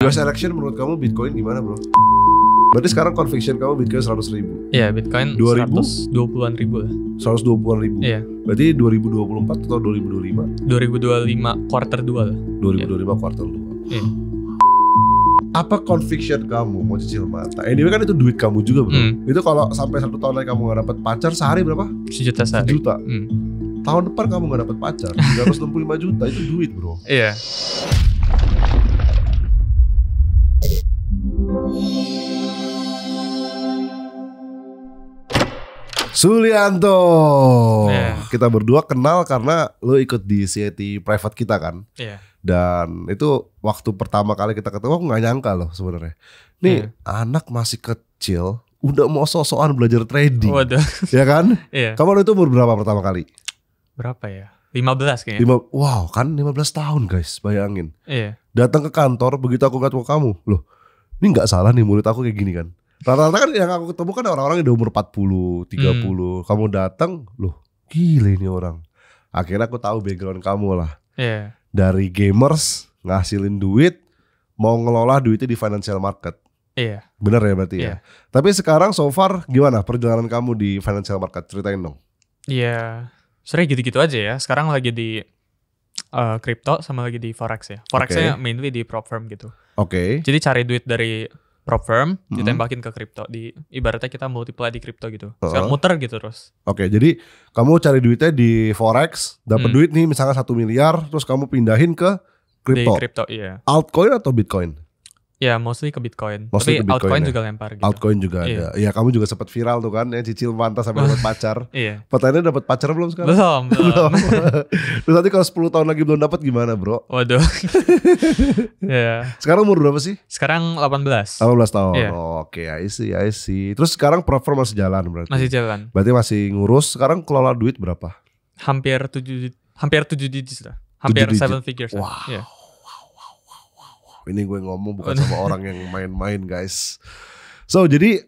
US election menurut kamu Bitcoin gimana bro? Berarti sekarang conviction kamu Bitcoin 100.000? Iya, Bitcoin 120-an ribu lah. 120-an ribu? Iya. Berarti 2024 atau 2025? 2025 quarter 2 lah. 2025 quarter 2. Iya. Apa conviction kamu mau cicil mata? Anyway kan itu duit kamu juga bro. Itu kalau sampai 1 tahun lagi kamu gak dapet pacar, sehari berapa? 1 juta sehari. 1 juta. Tahun depan kamu gak dapet pacar, 365 juta itu duit bro. Iya. Sulianto, Yeah. Kita berdua kenal karena lo ikut di CIT private kita kan. Iya. Dan itu waktu pertama kali kita ketemu aku gak nyangka loh sebenarnya. Nih anak masih kecil udah mau sok-sokan belajar trading. Waduh. Ya kan? Iya. Kamu itu umur berapa pertama kali? Berapa ya? 15 kayaknya. Wow kan 15 tahun guys, bayangin. Iya. Datang ke kantor begitu aku ketemu kamu, loh ini gak salah nih mulut aku kayak gini kan. Rata-rata kan yang aku ketemu kan orang-orang yang udah umur 40, 30. Kamu datang, loh gile ini orang. Akhirnya aku tahu background kamu lah. Iya. Dari gamers, ngasilin duit, mau ngelola duitnya di financial market. Iya. Bener ya berarti Iya. ya. Tapi sekarang so far gimana perjalanan kamu di financial market? Ceritain dong. Iya. Sebenarnya gitu-gitu aja ya. Sekarang lagi di crypto sama lagi di forex ya. Forexnya mainly di prop firm gitu. Oke. Jadi cari duit dari prop firm, ditembakin ke kripto. Ibaratnya kita multiply di kripto gitu. Sekarang muter gitu terus. Oke, jadi kamu cari duitnya di forex, dapat duit nih misalnya 1 miliar, terus kamu pindahin ke kripto. Di kripto, iya. Altcoin atau Bitcoin? Ya, mostly ke Bitcoin. Mostly tapi ke Bitcoin altcoin ya? juga lempar gitu. Altcoin juga ada. Iya, kamu juga sempat viral tuh kan, ya cicil mantas sampai dapat pacar. Iya. Pertanyaannya dapat pacar belum sekarang? Belum. Terus nanti kalau 10 tahun lagi belum dapat gimana, bro? Waduh. Iya. Sekarang umur berapa sih? Sekarang 18. 18 tahun. Iya. Oke, I see. Terus sekarang proper masih jalan berarti? Masih jalan. Berarti masih ngurus. Sekarang kelola duit berapa? Hampir 7 digits lah. Hampir 7 figures. Wow. Iya. Ini gue ngomong bukan sama orang yang main-main guys. So jadi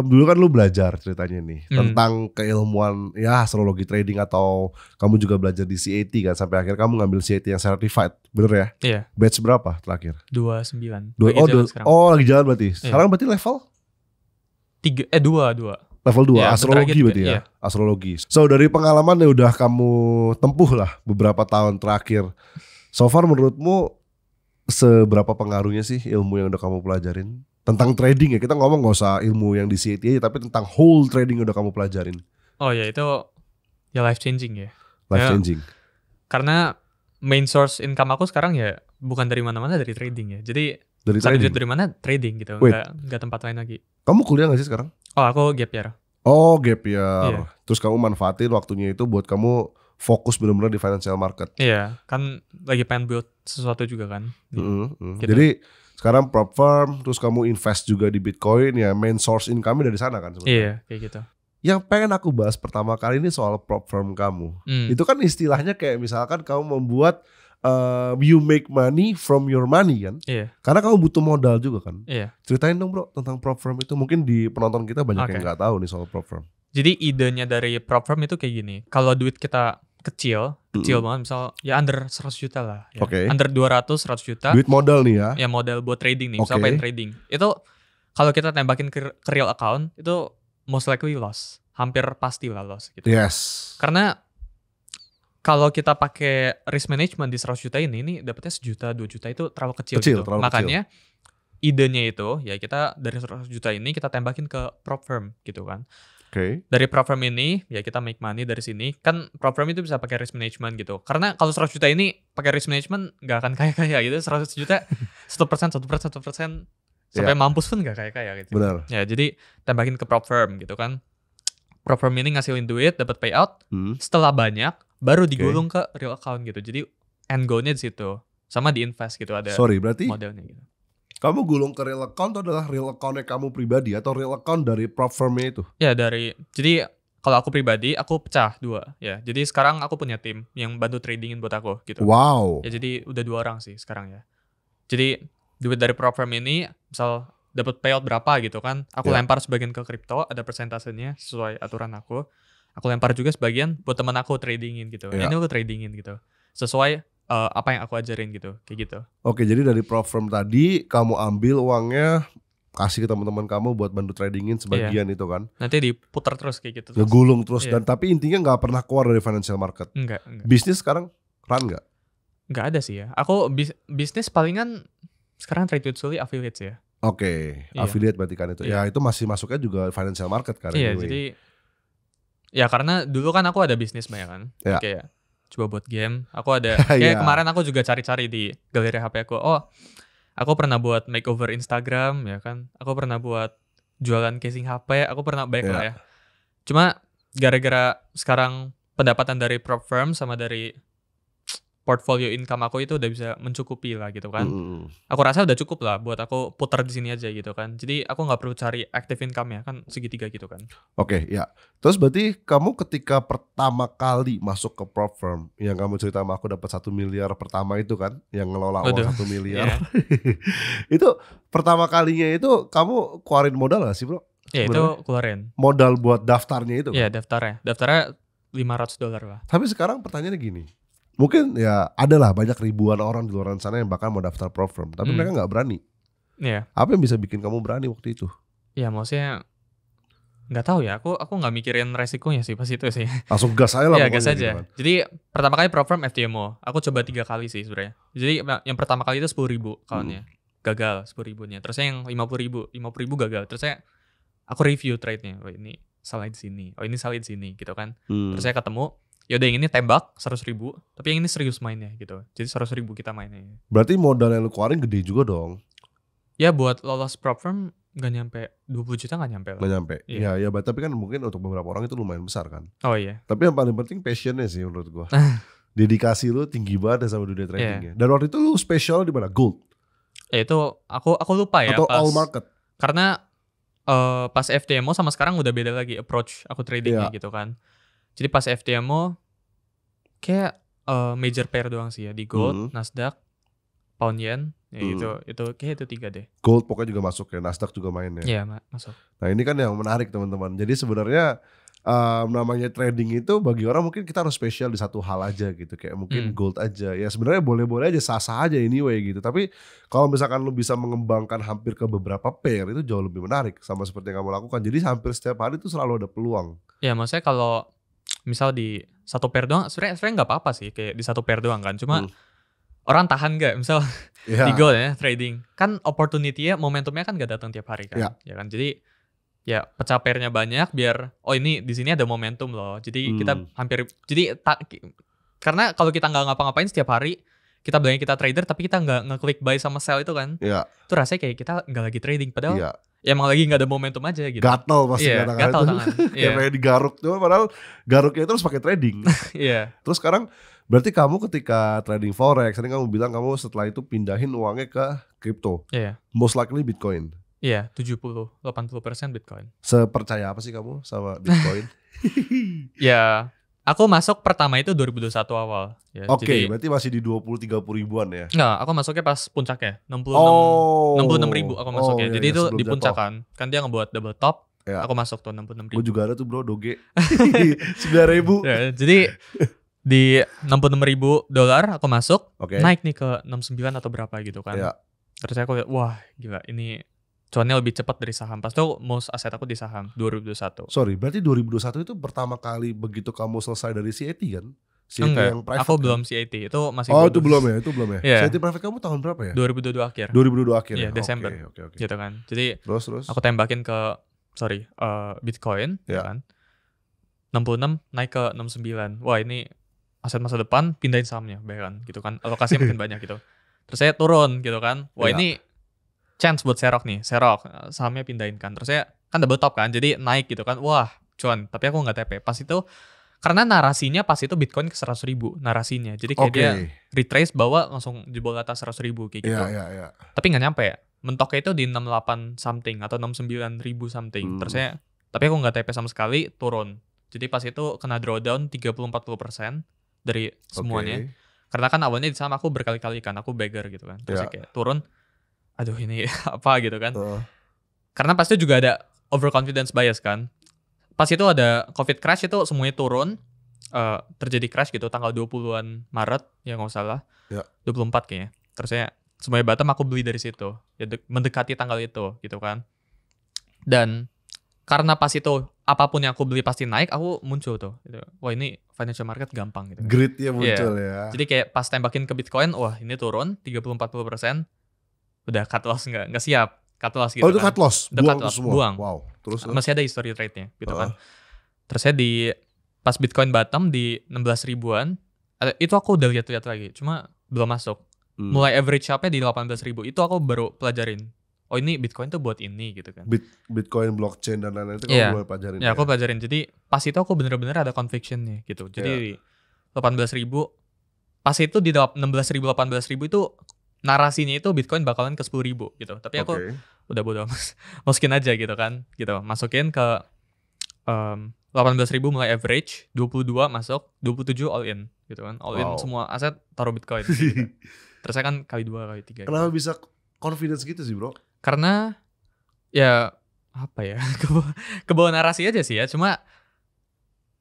dulu kan lu belajar ceritanya nih tentang keilmuan ya astrologi trading, atau kamu juga belajar di CAT kan sampai akhir kamu ngambil CAT yang certified, bener ya? Iya. Batch berapa terakhir? 29. Lagi jalan berarti. Sekarang berarti level? 2. Level 2, ya, astrologi berarti ya? Iya. Astrologi. So dari pengalaman yang udah kamu tempuh lah beberapa tahun terakhir, so far menurutmu seberapa pengaruhnya sih ilmu yang udah kamu pelajarin? Tentang trading ya, kita ngomong gak usah ilmu yang di CAT aja, tapi tentang whole trading yang udah kamu pelajarin. Oh ya, itu ya life changing ya. Life changing. Karena main source income aku sekarang ya bukan dari mana-mana, dari trading ya. Jadi dari duit dari mana? Trading gitu. Enggak tempat lain lagi. Kamu kuliah gak sih sekarang? Oh, aku gap year. Oh, gap year. Iya. Terus kamu manfaatin waktunya itu buat kamu fokus benar-benar di financial market. Iya, kan lagi pengen build sesuatu juga kan. Gitu. Jadi sekarang prop firm, terus kamu invest juga di Bitcoin, ya main source income dari sana kan sebenarnya. Iya, kayak gitu. Yang pengen aku bahas pertama kali ini soal prop firm kamu. Itu kan istilahnya kayak misalkan kamu membuat you make money from your money kan. Iya. Karena kamu butuh modal juga kan. Iya. Ceritain dong bro tentang prop firm itu. Mungkin di penonton kita banyak yang gak tahu nih soal prop firm. Jadi idenya dari prop firm itu kayak gini. Kalau duit kita kecil banget, misal ya under 100 juta lah ya. Under 200, 100 juta. Duit modal nih ya. Ya modal buat trading nih, misal pengen trading. Itu kalau kita tembakin ke real account, itu most likely loss. Hampir pasti lah loss gitu. Yes. Karena kalau kita pakai risk management di 100 juta ini dapetnya 1 juta, 2 juta itu terlalu kecil gitu. Makanya idenya itu ya kita dari 100 juta ini kita tembakin ke prop firm gitu kan. Dari prop firm ini ya kita make money dari sini. Kan prop firm itu bisa pakai risk management gitu. Karena kalau 100 juta ini pakai risk management gak akan kaya-kaya gitu. 100 juta 1% sampai mampus pun gak kaya-kaya gitu. Benar. Ya jadi tembakin ke prop firm gitu kan. Prop firm ini ngasilin duit, dapat payout. Setelah banyak baru digulung ke real account gitu. Jadi end goal-nya di situ. Sama di invest gitu ada berarti modelnya gitu. Kamu gulung ke real account itu adalah real account-nya kamu pribadi atau real account dari prop firm-nya itu? Ya jadi kalau aku pribadi aku pecah 2 ya. Jadi sekarang aku punya tim yang bantu tradingin buat aku gitu. Wow. Ya jadi udah 2 orang sih sekarang ya. Jadi duit dari prop firm ini misal dapat payout berapa gitu kan. Aku lempar sebagian ke kripto, ada persentasenya sesuai aturan aku. Aku lempar juga sebagian buat teman aku tradingin gitu. Ini aku tradingin gitu. Sesuai apa yang aku ajarin gitu, kayak gitu. Oke, jadi dari prop firm tadi kamu ambil uangnya kasih ke teman-teman kamu buat bantu tradingin sebagian itu kan. Nanti diputar terus kayak gitu. Ngegulung terus dan tapi intinya nggak pernah keluar dari financial market. Enggak. Bisnis sekarang run nggak? Nggak ada sih ya. Aku bisnis palingan sekarang Trade with Sully affiliates ya. Oke, affiliate berarti kan itu. Ya itu masih masuknya juga financial market kan. Iya, jadi ya karena dulu kan aku ada bisnis banyak kan. Ya. Kayak coba buat game. Aku ada kayak kemarin aku juga cari-cari di galeri HP aku. Oh, aku pernah buat makeover Instagram ya kan. Aku pernah buat jualan casing HP. Aku pernah banyak lah ya. Cuma gara-gara sekarang pendapatan dari prop firm sama dari portfolio income aku itu udah bisa mencukupi lah gitu kan. Aku rasa udah cukup lah buat aku putar di sini aja gitu kan. Jadi aku nggak perlu cari active income ya kan segitiga gitu kan. Oke, ya. Terus berarti kamu ketika pertama kali masuk ke prop firm yang kamu cerita sama aku dapat 1 miliar pertama itu kan, yang ngelola uang 1 miliar. Itu pertama kalinya itu kamu keluarin modal gak sih bro? Ya itu keluarin. Modal buat daftarnya itu kan? Iya daftarnya $500 lah. Tapi sekarang pertanyaannya gini. Mungkin ya adalah banyak ribuan orang di luar sana yang bahkan mau daftar prop firm, tapi mereka nggak berani. Iya. Apa yang bisa bikin kamu berani waktu itu? Ya maksudnya nggak tahu ya. Aku nggak mikirin resikonya sih pas itu sih. Langsung gas aja lah. Iya gas aja. Gitu kan. Jadi pertama kali prop firm FTMO. Aku coba 3 kali sih sebenarnya. Jadi yang pertama kali itu 10.000 kawannya. Gagal 10.000-nya. Terusnya yang 50.000 gagal. Terusnya aku review trade-nya. Oh ini salah di sini. Oh ini salah di sini gitu kan. Terus saya ketemu. Yaudah yang ini tembak 100.000, tapi yang ini serius mainnya gitu. Jadi 100.000 kita mainnya. Berarti modal yang lu keluarin gede juga dong. Ya buat lolos prop firm gak nyampe 20 juta gak nyampe lah. Gak nyampe. Iya. Ya tapi kan mungkin untuk beberapa orang itu lumayan besar kan. Oh iya. Tapi yang paling penting passionnya sih menurut gua. Dedikasi lu tinggi banget sama dunia tradingnya. Dan waktu itu lu spesial di mana? Gold. Ya itu aku lupa ya. Atau all market. Karena pas FTMO sama sekarang udah beda lagi approach aku tradingnya gitu kan. Jadi pas FTMO kayak major pair doang sih ya di gold, Nasdaq, pound yen, ya itu kayak itu 3 deh. Gold pokoknya juga masuk ya, Nasdaq juga main ya. Iya masuk. Nah ini kan yang menarik teman-teman. Jadi sebenarnya namanya trading itu bagi orang mungkin kita harus spesial di satu hal aja gitu, kayak mungkin gold aja. Ya sebenarnya boleh-boleh aja, sah-sah aja anyway gitu. Tapi kalau misalkan lu bisa mengembangkan hampir ke beberapa pair itu jauh lebih menarik sama seperti yang kamu lakukan. Jadi hampir setiap hari itu selalu ada peluang. Ya maksudnya kalau misal di satu pair doang sebenarnya nggak apa-apa sih kayak di satu pair doang kan. Cuma orang tahan nggak misal di gold ya trading kan opportunity-nya momentumnya kan nggak datang tiap hari kan. Ya kan jadi ya pecah pairnya banyak biar ini di sini ada momentum loh. Jadi kita hampir karena kalau kita nggak ngapa-ngapain setiap hari kita bilangnya kita trader tapi kita nggak ngeklik buy sama sell itu kan. Itu rasanya kayak kita nggak lagi trading padahal ya emang lagi gak ada momentum aja gitu. Gatel pasti gatel tangan. Kayak pengen digaruk tuh padahal garuknya itu harus pakai trading. Terus sekarang berarti kamu ketika trading forex, tadi kamu bilang kamu setelah itu pindahin uangnya ke crypto. Most likely Bitcoin. Iya, 70-80% Bitcoin. Sepercaya apa sih kamu sama Bitcoin? Ya, aku masuk pertama itu 2021 awal. Ya, Oke, berarti masih di 20-30 ribuan ya? Enggak, aku masuknya pas puncaknya. 66 ribu aku masuknya. Jadi itu di puncak kan. Kan dia ngebuat double top. Aku masuk tuh 66 ribu. Gue juga ada tuh bro, Doge. 9 ribu. Ya, jadi di $66.000 aku masuk. Naik nih ke 69 atau berapa gitu kan. Terus aku lihat, wah gila ini cuannya lebih cepat dari saham. Pas itu most aset aku di saham 2021. Sorry, berarti 2021 itu pertama kali begitu kamu selesai dari CAT kan? CAT enggak, yang private aku kan? belum CAT. Itu masih itu belum ya? CAT private kamu tahun berapa ya? 2022 akhir. 2022 akhir ya? Desember. Okay. Gitu kan. Jadi terus aku tembakin ke Bitcoin ya kan. 66 naik ke 69. Wah, ini aset masa depan, pindahin sahamnya, bahkan gitu kan. Alokasinya makin banyak gitu. Terus saya turun gitu kan. Wah, ini chance buat Serok nih. Serok sahamnya pindahin kan. Terus saya kan double top kan. Jadi naik gitu kan. Wah, cuan. Tapi aku nggak TP. Pas itu karena narasinya pas itu Bitcoin ke 100.000 narasinya. Jadi kayak dia retrace bawa langsung jebol atas 100.000 kayak gitu. Tapi nggak nyampe ya. Mentoknya itu di 68 something atau 69.000 something. Terus saya tapi aku nggak TP sama sekali, turun. Jadi pas itu kena drawdown 30-40% dari semuanya. Karena kan awalnya di saham aku berkali-kali kan, aku beggar gitu kan. Terus kayak turun, aduh ini apa gitu kan. Karena pas itu juga ada overconfidence bias kan. Pas itu ada COVID crash itu semuanya turun. terjadi crash gitu tanggal 20-an Maret ya nggak salah. 24 kayaknya. Terusnya semuanya bottom aku beli dari situ. Ya mendekati tanggal itu gitu kan. Dan karena pas itu apapun yang aku beli pasti naik, aku muncul tuh gitu. Wah, ini financial market gampang gitu. Gridnya muncul ya. Jadi kayak pas tembakin ke Bitcoin, wah ini turun 30-40%. Udah cut loss enggak siap. Cut loss gitu. Oh, itu cut loss. Buang. Wow. Terus masih ada history trade-nya gitu kan. Terus saya pas Bitcoin bottom di 16 ribuan, itu aku udah lihat lagi, cuma belum masuk. Mulai average up-nya di 18 ribu, itu aku baru pelajarin. Oh ini Bitcoin tuh buat ini gitu kan. Bitcoin, blockchain dan lain-lain itu kamu mulai pelajarin. Ya, aku pelajarin. Jadi pas itu aku bener-bener ada conviction-nya gitu. Jadi 18 ribu, pas itu di 16 ribu, 18 ribu itu narasinya itu Bitcoin bakalan ke 10 ribu gitu. Tapi aku udah bodo masukin aja gitu kan. Gitu, masukin ke 18 ribu mulai average, 22 masuk, 27 all in gitu kan. All in semua aset taruh Bitcoin gitu. Terus saya kan kali 2, kali 3. Kenapa bisa confidence gitu sih bro? Karena ya apa ya, kebawa narasi aja sih ya. Cuma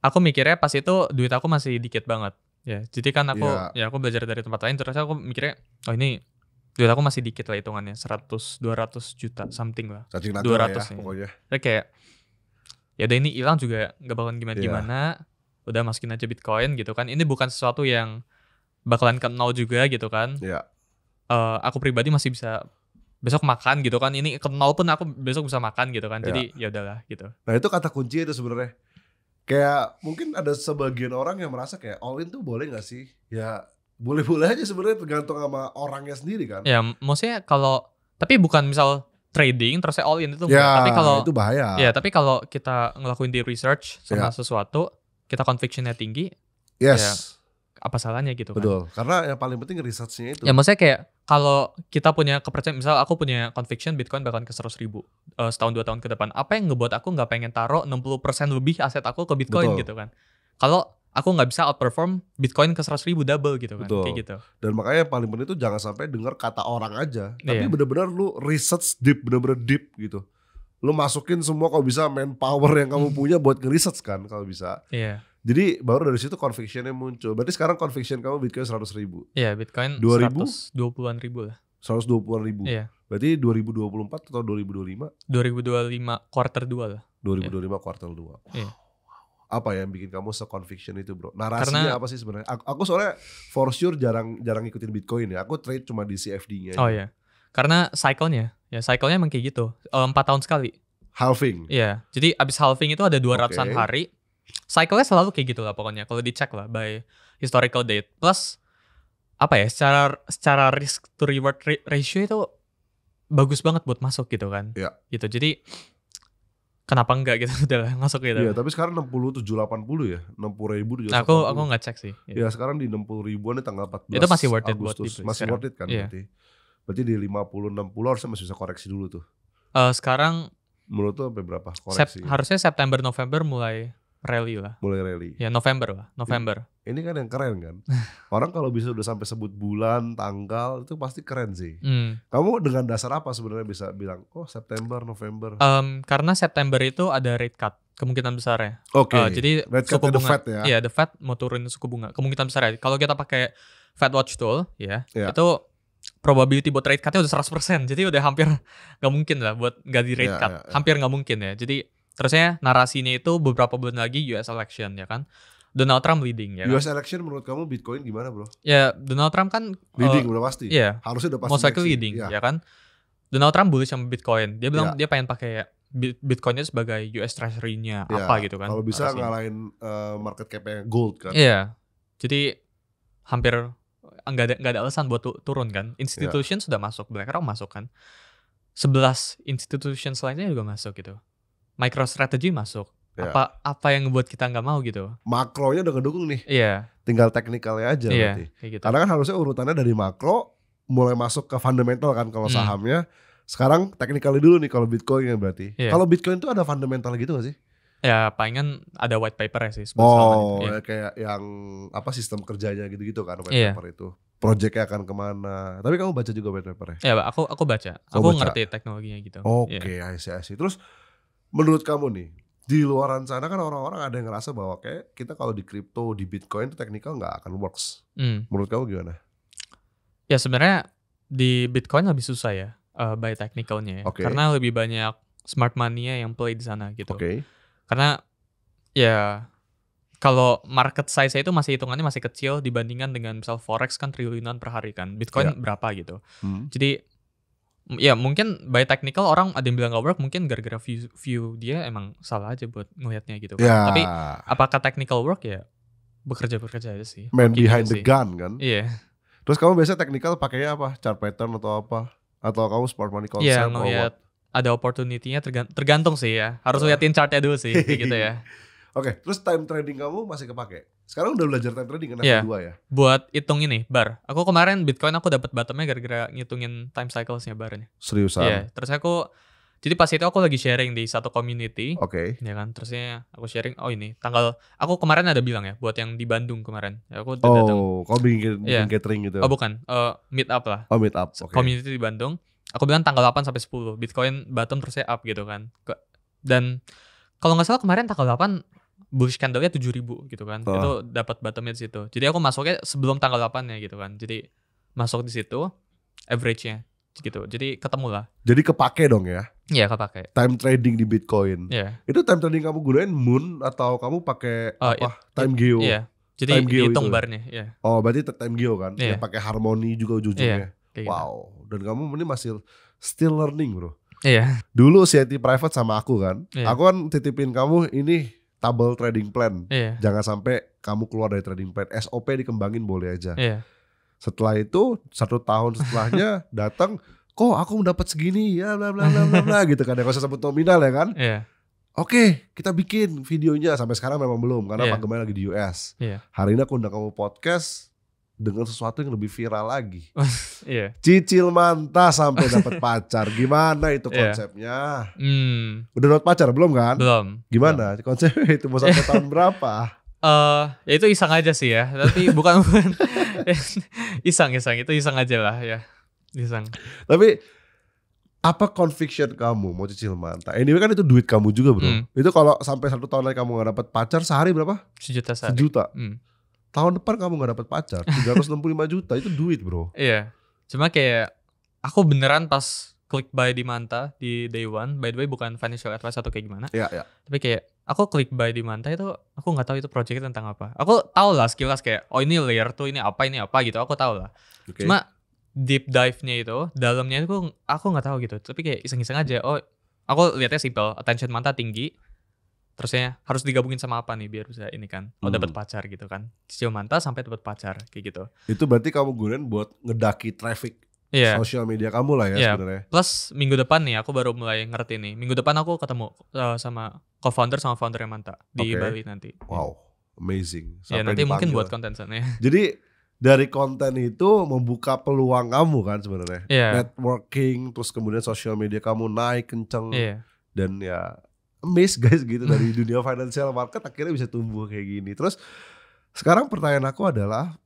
aku mikirnya pas itu duit aku masih dikit banget. Ya, jadi kan aku aku belajar dari tempat lain, terus aku mikirnya oh ini duit aku masih dikit lah hitungannya, 100-200 juta something lah. 200 ya, pokoknya. Jadi kayak ya udah ini hilang juga nggak bakalan gimana-gimana. Udah masukin aja Bitcoin gitu kan. Ini bukan sesuatu yang bakalan ke nol juga gitu kan. Aku pribadi masih bisa besok makan gitu kan. Ini ke nol pun aku besok bisa makan gitu kan. Jadi ya udahlah gitu. Nah itu kata kunci itu sebenarnya. Kayak mungkin ada sebagian orang yang merasa kayak all in tuh boleh gak sih? Ya boleh-boleh aja sebenarnya, tergantung sama orangnya sendiri kan. Ya maksudnya kalau, tapi bukan misal trading terus all in itu enggak. Tapi kalau itu bahaya. Ya tapi kalau kita ngelakuin di research sama sesuatu, kita convictionnya tinggi, ya apa salahnya gitu kan. Betul, karena yang paling penting researchnya itu. Ya maksudnya kayak kalau kita punya kepercayaan, misal aku punya conviction Bitcoin bakalan ke 100 ribu setahun 2 tahun ke depan, apa yang ngebuat aku gak pengen taruh 60% lebih aset aku ke Bitcoin gitu kan. Kalau aku gak bisa outperform Bitcoin ke 100 ribu double gitu kan. Kayak gitu. Dan makanya yang paling penting itu jangan sampai dengar kata orang aja, tapi benar-benar lu research deep, benar-benar deep gitu. Lu masukin semua kalau bisa manpower yang kamu punya buat nge-research kan kalau bisa. Jadi baru dari situ convictionnya muncul. Berarti sekarang conviction kamu Bitcoin 100 ribu. Iya, Bitcoin 120-an ribu lah. 120-an ribu. Iya. Berarti 2024 atau 2025? 2025 quarter 2 lah. 2025 quarter 2. Wow. Iya. Apa yang bikin kamu se-conviction itu bro? Narasinya apa sih sebenarnya? Aku soalnya for sure jarang ngikutin Bitcoin ya. Aku trade cuma di CFD-nya. Oh iya. Karena cycle-nya emang kayak gitu. 4 tahun sekali. Halving. Iya. Jadi abis halving itu ada 200-an hari. Cycle-nya selalu kayak gitu lah pokoknya. Kalau dicek lah by historical date. Plus apa ya? Secara risk to reward ratio itu bagus banget buat masuk gitu kan. Iya. Gitu. Jadi kenapa enggak gitu udah masuk gitu. Iya, tapi sekarang 6780 ya. 60 ribu juga. Aku nggak cek sih. Iya, sekarang di 60 ribuan di tanggal 14 itu masih worth it Agustus. buat masih worth it kan berarti di 50-60 harusnya masih bisa koreksi dulu tuh. Sekarang menurut tuh sampai berapa koreksi? Harusnya September November mulai rally lah. Mulai rally. Ya November lah, November. Ini kan yang keren kan. Orang kalau bisa udah sampai sebut bulan, tanggal itu pasti keren sih. Kamu dengan dasar apa sebenarnya bisa bilang September, November? Karena September itu ada rate cut kemungkinan besar ya. Jadi suku bunga, Fed ya. Iya, the Fed mau turunin suku bunga kemungkinan besar ya. Kalau kita pakai Fed Watch Tool itu probability buat rate cut-nya udah 100%. Jadi udah hampir gak mungkin lah buat gak di rate cut. Hampir gak mungkin ya. Jadi terusnya narasinya itu beberapa bulan lagi US election ya kan. Donald Trump leading ya kan. US election menurut kamu Bitcoin gimana bro? Ya Donald Trump kan leading udah pasti. Iya. Harusnya udah pasti. Most likely leading ya kan. Donald Trump bullish sama Bitcoin. Dia bilang dia pengen pakai Bitcoinnya sebagai US Treasury-nya apa gitu kan. Kalau bisa ngalahin market cap-nya gold kan. Iya. Jadi hampir nggak ada alasan buat turun kan. Institution sudah masuk, BlackRock masuk kan. 11 institution lainnya juga masuk gitu. MicroStrategy masuk. Apa yang ngebuat kita nggak mau gitu? Makronya udah ngedukung nih. Iya. Tinggal teknikalnya aja berarti. Gitu. Karena kan harusnya urutannya dari makro mulai masuk ke fundamental kan kalau sahamnya. Sekarang technically dulu nih kalau Bitcoin ya berarti. Kalau Bitcoin tuh ada fundamental gitu gak sih? Ya palingan ada white paper sih. Kayak yang apa sistem kerjanya gitu-gitu kan white paper itu. Projectnya akan kemana? Tapi kamu baca juga white paper ya? Ya aku baca. Aku ngerti teknologinya gitu. Oke, I see. Terus menurut kamu nih, di luaran sana kan orang-orang ada yang ngerasa bahwa kayak kita kalau di crypto, di Bitcoin itu technical nggak akan works. Menurut kamu gimana? Ya sebenarnya di Bitcoin lebih susah ya by technicalnya ya. Karena lebih banyak smart money-nya yang play di sana gitu. Karena ya kalau market size itu hitungannya masih kecil dibandingkan dengan misal forex kan triliunan per hari kan. Bitcoin berapa gitu. Jadi ya mungkin by technical orang ada yang bilang gak work mungkin gara-gara view dia emang salah aja buat ngelihatnya gitu kan. Tapi apakah technical work ya bekerja aja sih. Man behind the gun kan. Iya. Terus kamu biasanya technical pakainya apa? Chart pattern atau apa? Atau kamu smart money concept? Iya ngelihat ada opportunity-nya tergantung sih ya. Harus liatin chartnya dulu sih kayak gitu ya. Oke, terus time trading kamu masih kepake? Sekarang udah belajar time trading kan F2 ya? Buat hitung ini, bar. Aku kemarin Bitcoin aku dapat bottomnya gara-gara ngitungin time cycles-nya barnya. Seriusan? Iya, terus jadi pas itu aku lagi sharing di satu community. Ya kan, terusnya aku sharing, aku kemarin ada bilang ya, buat yang di Bandung kemarin. Ya, aku datang. Kau bikin gathering gitu? Oh bukan, meet up lah. Oh meet up, Community di Bandung. Aku bilang tanggal 8 sampai 10, Bitcoin bottom terusnya up gitu kan. Dan kalau nggak salah kemarin tanggal 8, bullish candle-nya 7.000 gitu kan. Itu dapat bottomnya di situ. Jadi aku masuknya sebelum tanggal 8-nya gitu kan. Jadi masuk di situ average-nya gitu. Jadi ketemu lah. Jadi kepake dong ya? Iya, kepake. Time trading di Bitcoin. Iya. Itu time trading kamu gunain Moon atau kamu pakai Time Geo? Iya. Jadi dihitung barnya, iya. Oh, berarti Time Geo kan? Iya. Ya pakai Harmony juga ujung-ujungnya. Iya, wow. Gitu. Dan kamu ini masih still learning, Bro. Iya. Dulu CIT private sama aku kan. Iya. Aku kan titipin kamu ini table trading plan. Iya. Jangan sampai kamu keluar dari trading plan. SOP dikembangin boleh aja. Iya. Setelah itu 1 tahun setelahnya datang, kok aku mendapat segini ya bla bla bla bla bla gitu kan. Yang usah sebut nominal ya kan. Iya. Oke, kita bikin videonya. Sampai sekarang memang belum karena Pak Gemay lagi di US. Iya. Hari ini aku undang kamu podcast dengan sesuatu yang lebih viral lagi. Iya. Cicil manta sampai dapat pacar. Gimana itu konsepnya? Udah dapat pacar belum kan? Belum. Gimana konsepnya itu? Mau sampai tahun berapa? Ya itu iseng aja sih ya. Tapi bukan iseng itu iseng aja lah ya. Iseng. Tapi apa conviction kamu mau cicil manta? Anyway kan itu duit kamu juga bro. Itu kalau sampai 1 tahun lagi kamu gak dapat pacar sehari berapa? 1 juta sehari. 1 juta. Tahun depan kamu gak dapat pacar 365 juta itu duit bro. Iya. Cuma kayak aku beneran pas klik buy di Manta di day one. By the way bukan financial advice atau kayak gimana. Iya. Tapi kayak aku klik buy di Manta itu aku gak tahu itu projectnya tentang apa. Aku tahu lah sekilas kayak ini layer tuh ini apa gitu. Aku tahu lah. Cuma deep dive-nya itu dalamnya itu aku gak tahu gitu. Tapi kayak iseng-iseng aja. Aku lihatnya simple. Attention Manta tinggi. Terusnya harus digabungin sama apa nih biar bisa ini kan. Dapat pacar gitu kan. Cicil manta sampai dapat pacar kayak gitu. Itu berarti kamu gunain buat ngedaki traffic sosial media kamu lah ya sebenarnya. Plus minggu depan nih aku baru mulai ngerti nih. Minggu depan aku ketemu sama co-founder sama founder Manta di Bali nanti. Wow, amazing. Sampai nanti dipanggil. Mungkin buat konten sana ya. Jadi dari konten itu membuka peluang kamu kan sebenarnya. Networking terus kemudian sosial media kamu naik kenceng. Dan ya amazed guys gitu dari dunia financial market akhirnya bisa tumbuh kayak gini. Terus sekarang pertanyaan aku adalah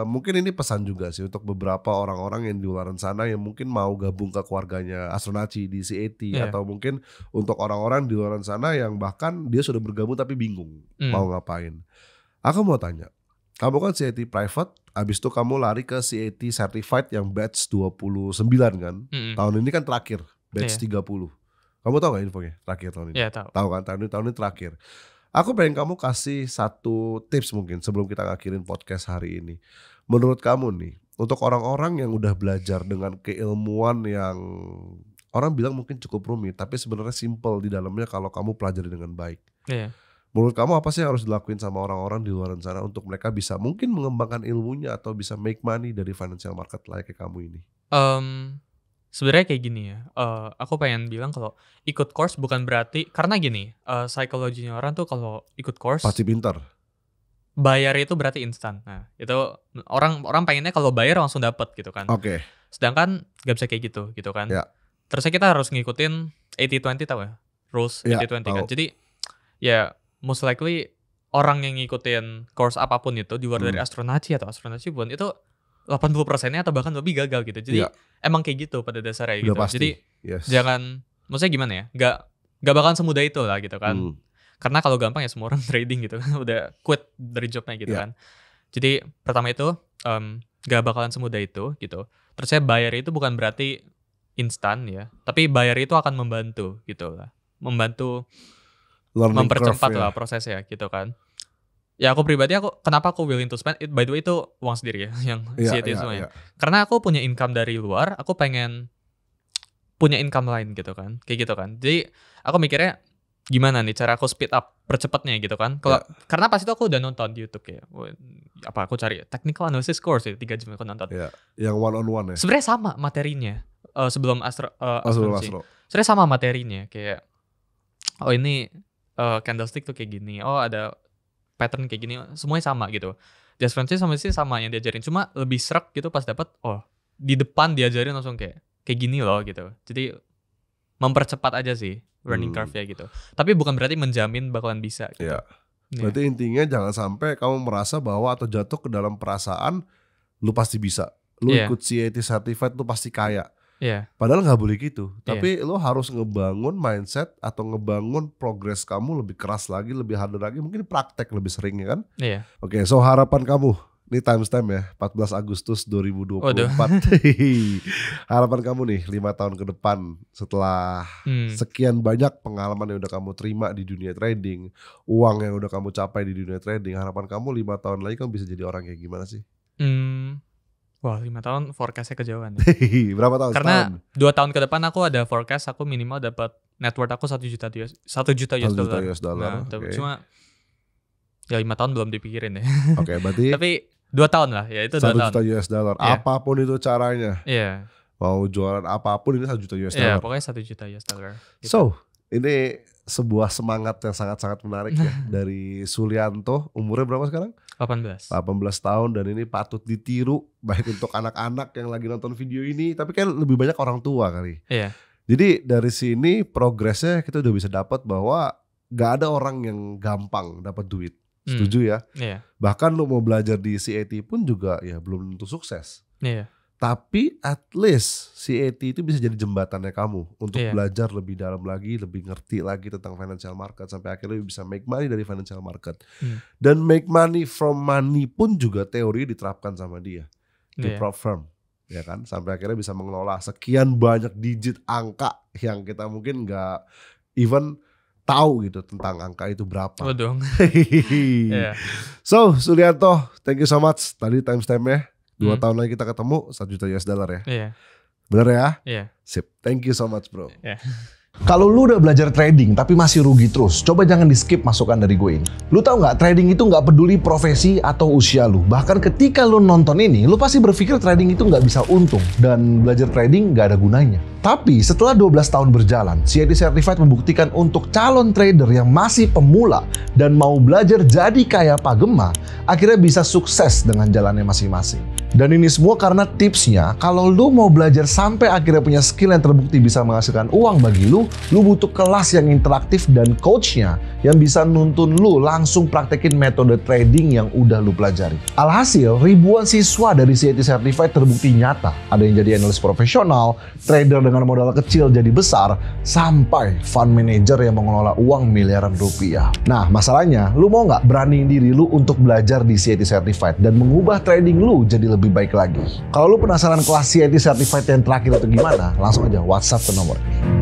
mungkin ini pesan juga sih untuk beberapa orang-orang yang di luar sana yang mungkin mau gabung ke keluarganya Astronaci di CAT atau mungkin untuk orang-orang di luar sana yang bahkan dia sudah bergabung tapi bingung mau ngapain. Aku mau tanya, kamu kan CAT private, abis itu kamu lari ke CAT certified yang batch 29 kan? Tahun ini kan terakhir batch 30. Kamu tahu gak infonya terakhir tahun ini? Iya tahu. Tahu kan tahun ini terakhir. Aku pengen kamu kasih satu tips mungkin sebelum kita ngakhirin podcast hari ini. Menurut kamu nih, untuk orang-orang yang udah belajar dengan keilmuan yang orang bilang mungkin cukup rumit, tapi sebenarnya simple di dalamnya kalau kamu pelajari dengan baik. Menurut kamu apa sih yang harus dilakuin sama orang-orang di luar sana untuk mereka bisa mungkin mengembangkan ilmunya atau bisa make money dari financial market kayak kamu ini? Sebenarnya kayak gini ya, aku pengen bilang kalau ikut course bukan berarti, karena gini, psikologinya orang tuh kalau ikut course pasti pintar. Bayar itu berarti instan. Nah itu orang pengennya kalau bayar langsung dapat gitu kan. Sedangkan gak bisa kayak gitu kan. Terusnya kita harus ngikutin 80-20 tahu ya, rules 80-20 kan. Jadi ya most likely orang yang ngikutin course apapun itu di luar dari Astronaci atau Astronaci pun itu 80%-nya atau bahkan lebih gagal gitu. Jadi emang kayak gitu pada dasarnya gitu. Pasti. Jadi jangan, maksudnya gimana ya? Gak bakalan semudah itu lah gitu kan. Karena kalau gampang ya semua orang trading gitu kan, udah quit dari jobnya gitu kan. Jadi pertama itu gak bakalan semudah itu gitu. Terus saya bayar itu bukan berarti instan ya, tapi bayar itu akan membantu gitu lah, membantu learning mempercepat lah prosesnya gitu kan. Ya aku pribadi kenapa aku willing to spend it, by the way itu uang sendiri ya yang CAT semuanya. Karena aku punya income dari luar, aku pengen punya income lain gitu kan, kayak gitu kan. Jadi aku mikirnya gimana nih cara aku speed up percepatnya gitu kan. Karena pas itu aku udah nonton di YouTube ya. Apa aku cari technical analysis course ya 3 jam aku nonton. Yang one on one ya. Sebenarnya sama materinya. Sebelum Astro. Sebenarnya sama materinya kayak ini candlestick tuh kayak gini. Ada pattern kayak gini. Semuanya sama gitu. Difference sama sih sama yang diajarin, cuma lebih serak gitu pas dapat di depan diajarin langsung kayak gini loh gitu. Jadi mempercepat aja sih learning curve ya gitu. Tapi bukan berarti menjamin bakalan bisa gitu. Berarti intinya jangan sampai kamu merasa bahwa atau jatuh ke dalam perasaan lu pasti bisa. Lu ikut CAT certified lu pasti kaya. Padahal gak boleh gitu. Tapi lu harus ngebangun mindset atau ngebangun progress kamu lebih keras lagi, lebih harder lagi. Mungkin praktek lebih sering ya kan? Oke, so harapan kamu. Ini timestamp ya, 14 Agustus 2024. Harapan kamu nih 5 tahun ke depan setelah sekian banyak pengalaman yang udah kamu terima di dunia trading, uang yang udah kamu capai di dunia trading. Harapan kamu 5 tahun lagi kamu bisa jadi orang kayak gimana sih? Wah 5 tahun forecastnya kejauhan ya. Berapa tahun? Karena 2 tahun ke depan aku ada forecast aku minimal dapat net worth aku 1 juta US dollar. Cuma ya 5 tahun belum dipikirin ya. Oke, berarti tapi 2 tahun lah ya, itu 2 tahun. 1 juta US dollar. Apapun itu caranya. Mau jualan apapun ini 1 juta US dollar. Pokoknya 1 juta US dollar. Gitu. So, ini sebuah semangat yang sangat-sangat menarik ya dari Sulianto. Umurnya berapa sekarang? 18 tahun, dan ini patut ditiru baik untuk anak-anak yang lagi nonton video ini, tapi kan lebih banyak orang tua kali. Jadi dari sini progresnya kita udah bisa dapat bahwa gak ada orang yang gampang dapat duit. Setuju ya? Bahkan lu mau belajar di CAT pun juga ya belum tentu sukses. Tapi at least CAT itu bisa jadi jembatannya kamu untuk belajar lebih dalam lagi, lebih ngerti lagi tentang financial market sampai akhirnya bisa make money dari financial market. Dan make money from money pun juga teori diterapkan sama dia di prop firm, ya kan? Sampai akhirnya bisa mengelola sekian banyak digit angka yang kita mungkin nggak even tahu gitu tentang angka itu berapa. So Sulianto, thank you so much. Tadi timestampnya 2 tahun lagi kita ketemu 1 juta US dollar ya. Bener ya? Sip. Thank you so much bro. Kalau lu udah belajar trading tapi masih rugi terus, coba jangan di skip masukan dari gue ini. Lu tahu nggak, trading itu nggak peduli profesi atau usia lu. Bahkan ketika lu nonton ini, lu pasti berpikir trading itu nggak bisa untung dan belajar trading nggak ada gunanya. Tapi setelah 12 tahun berjalan, CAT Certified membuktikan untuk calon trader yang masih pemula dan mau belajar jadi kayak Pak Gema, akhirnya bisa sukses dengan jalannya masing-masing. Dan ini semua karena tipsnya, kalau lu mau belajar sampai akhirnya punya skill yang terbukti bisa menghasilkan uang bagi lu butuh kelas yang interaktif dan coachnya yang bisa nuntun lu langsung praktekin metode trading yang udah lu pelajari. Alhasil, ribuan siswa dari CAT Certified terbukti nyata. Ada yang jadi analis profesional, trader dengan modal kecil jadi besar, sampai fund manager yang mengelola uang miliaran rupiah. Nah, masalahnya, lu mau nggak beraniin diri lu untuk belajar di CAT Certified dan mengubah trading lu jadi lebih baik lagi? Kalau lu penasaran kelas CAT Certified yang terakhir itu gimana, langsung aja WhatsApp ke nomor ini.